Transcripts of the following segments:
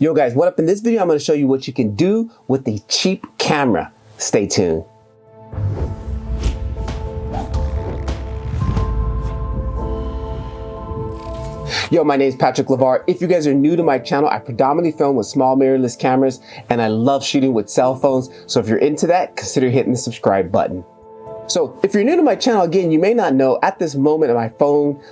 Yo guys, what up? In this video, I'm going to show you what you can do with a cheap camera. Stay tuned. Yo, my name is Patrick LeVar. If you guys are new to my channel, I predominantly film with small mirrorless cameras and I love shooting with cell phones. So if you're into that, consider hitting the subscribe button. So if you're new to my channel, again, you may not know, at this moment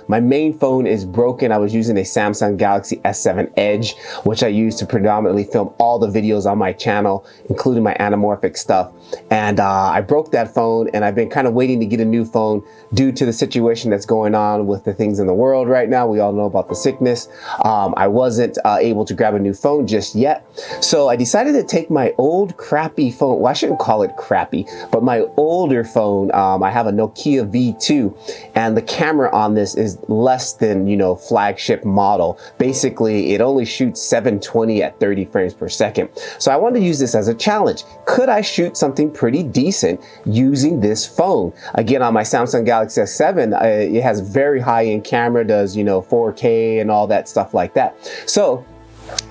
my main phone is broken. I was using a Samsung Galaxy S7 Edge, which I use to predominantly film all the videos on my channel, including my anamorphic stuff. And I broke that phone and I've been kind of waiting to get a new phone due to the situation that's going on with the things in the world right now. We all know about the sickness. I wasn't able to grab a new phone just yet. So I decided to take my old crappy phone. Well, I shouldn't call it crappy, but my older phone. I have a Nokia V2 and the camera on this is less than, flagship model. Basically, it only shoots 720 at 30 frames per second. So I wanted to use this as a challenge. Could I shoot something pretty decent using this phone? Again, on my Samsung Galaxy S7, it has very high-end camera, does, 4K and all that stuff like that. So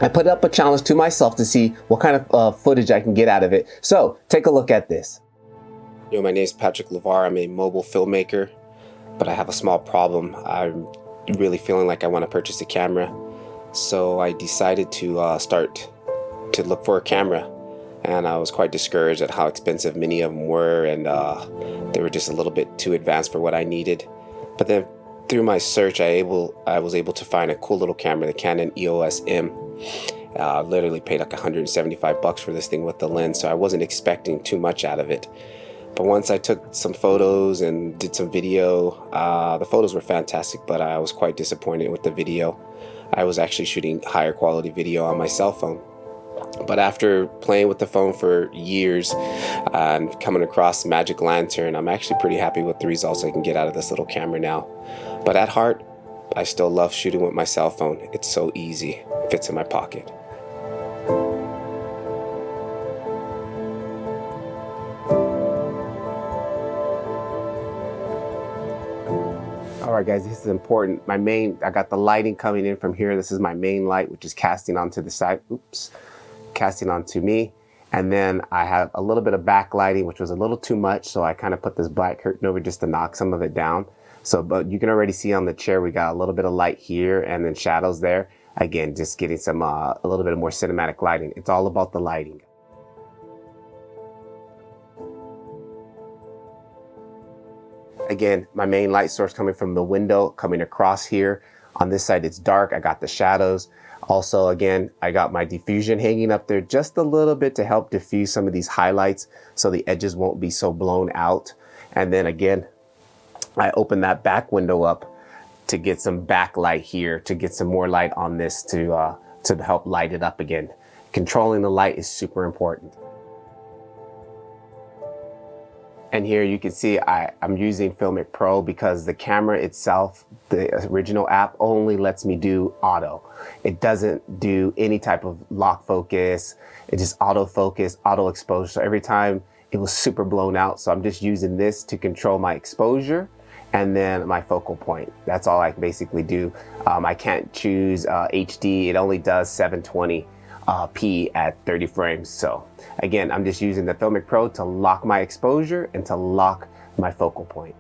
I put up a challenge to myself to see what kind of footage I can get out of it. So take a look at this. Yo, my name is Patrick LeVar. I'm a mobile filmmaker, but I have a small problem. I'm really feeling like I want to purchase a camera. So I decided to start to look for a camera. And I was quite discouraged at how expensive many of them were, and they were just a little bit too advanced for what I needed. But then through my search, I was able to find a cool little camera, the Canon EOS M. Literally paid like $175 for this thing with the lens, so I wasn't expecting too much out of it. But once I took some photos and did some video, the photos were fantastic, but I was quite disappointed with the video. I was actually shooting higher quality video on my cell phone. But after playing with the phone for years and coming across Magic Lantern, I'm actually pretty happy with the results I can get out of this little camera now. But at heart, I still love shooting with my cell phone. It's so easy, fits in my pocket. Alright guys, this is important. I got the lighting coming in from here. This is my main light, which is casting onto the side. Oops. Casting onto me. And then I have a little bit of backlighting, which was a little too much. So I kind of put this black curtain over just to knock some of it down. So, but you can already see on the chair, we got a little bit of light here and then shadows there. Again, just getting some, a little bit more cinematic lighting. It's all about the lighting. Again, my main light source coming from the window, coming across here. On this side, it's dark. I got the shadows. Also, again, I got my diffusion hanging up there just a little bit to help diffuse some of these highlights so the edges won't be so blown out. And then again, I open that back window up to get some backlight here, to get some more light on this to help light it up again. Controlling the light is super important. And here you can see I'm using Filmic Pro because the camera itself, the original app, only lets me do auto. It doesn't do any type of lock focus. It just auto focus, auto exposure. So every time it was super blown out. So I'm just using this to control my exposure and then my focal point. That's all I can basically do. I can't choose HD. It only does 720. P at 30 frames. So again, I'm just using the Filmic Pro to lock my exposure and to lock my focal point.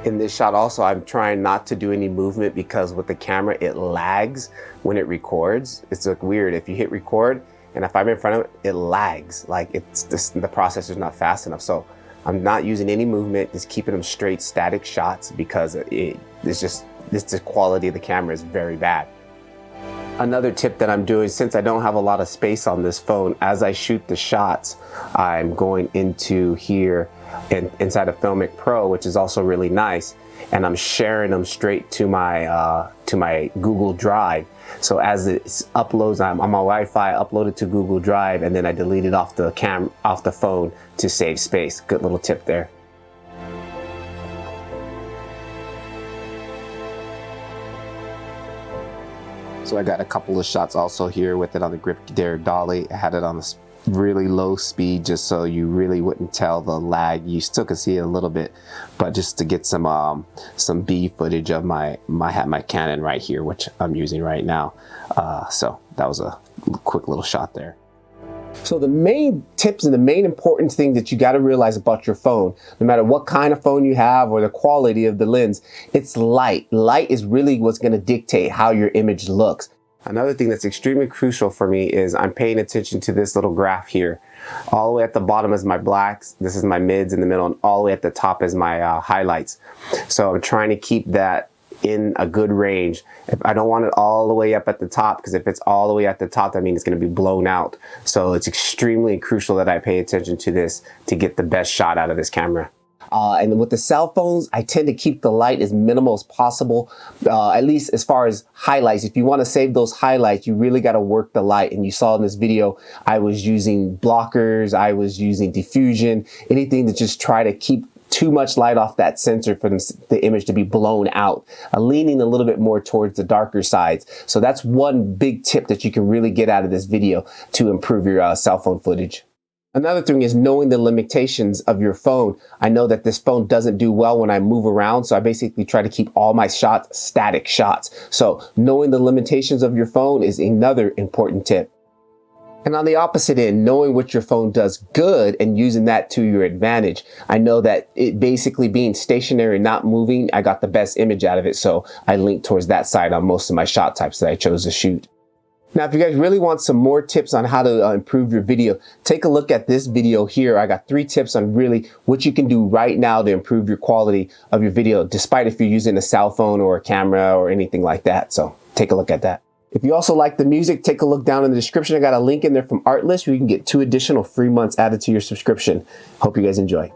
In this shot also, I'm trying not to do any movement because with the camera, it lags when it records. It's like weird if you hit record and if I'm in front of it, it lags. Like it's just, the processor's not fast enough. So I'm not using any movement, just keeping them straight static shots because the quality of the camera is very bad. Another tip that I'm doing, since I don't have a lot of space on this phone, as I shoot the shots, I'm going into here and inside of Filmic Pro, which is also really nice, and I'm sharing them straight to my Google Drive. So as it uploads, I'm on my Wi-Fi, uploaded to Google Drive, and then I delete it off the phone to save space. Good little tip there. So I got a couple of shots also here with it on the grip there dolly. I had it on the really low speed just so you really wouldn't tell the lag. You still can see it a little bit, but just to get some B footage of my Canon right here, which I'm using right now. So that was a quick little shot there. So the main tips and the main important thing that you got to realize about your phone, no matter what kind of phone you have or the quality of the lens, it's light. Light is really what's going to dictate how your image looks. Another thing that's extremely crucial for me is I'm paying attention to this little graph here. All the way at the bottom is my blacks, this is my mids in the middle, and all the way at the top is my highlights. So I'm trying to keep that in a good range. If I don't want it all the way up at the top, because if it's all the way at the top, that means it's going to be blown out. So it's extremely crucial that I pay attention to this to get the best shot out of this camera. And with the cell phones, I tend to keep the light as minimal as possible, at least as far as highlights. If you want to save those highlights, you really got to work the light. And you saw in this video, I was using blockers, I was using diffusion, anything to just try to keep too much light off that sensor for the image to be blown out, leaning a little bit more towards the darker sides. So that's one big tip that you can really get out of this video to improve your cell phone footage. Another thing is knowing the limitations of your phone. I know that this phone doesn't do well when I move around, so I basically try to keep all my shots static shots. So knowing the limitations of your phone is another important tip. And on the opposite end, knowing what your phone does good and using that to your advantage. I know that it basically being stationary, not moving, I got the best image out of it, so I linked towards that side on most of my shot types that I chose to shoot. Now, if you guys really want some more tips on how to improve your video, take a look at this video here. I got 3 tips on really what you can do right now to improve your quality of your video, despite if you're using a cell phone or a camera or anything like that. So take a look at that. If you also like the music, take a look down in the description. I got a link in there from Artlist where you can get 2 additional free months added to your subscription. Hope you guys enjoy.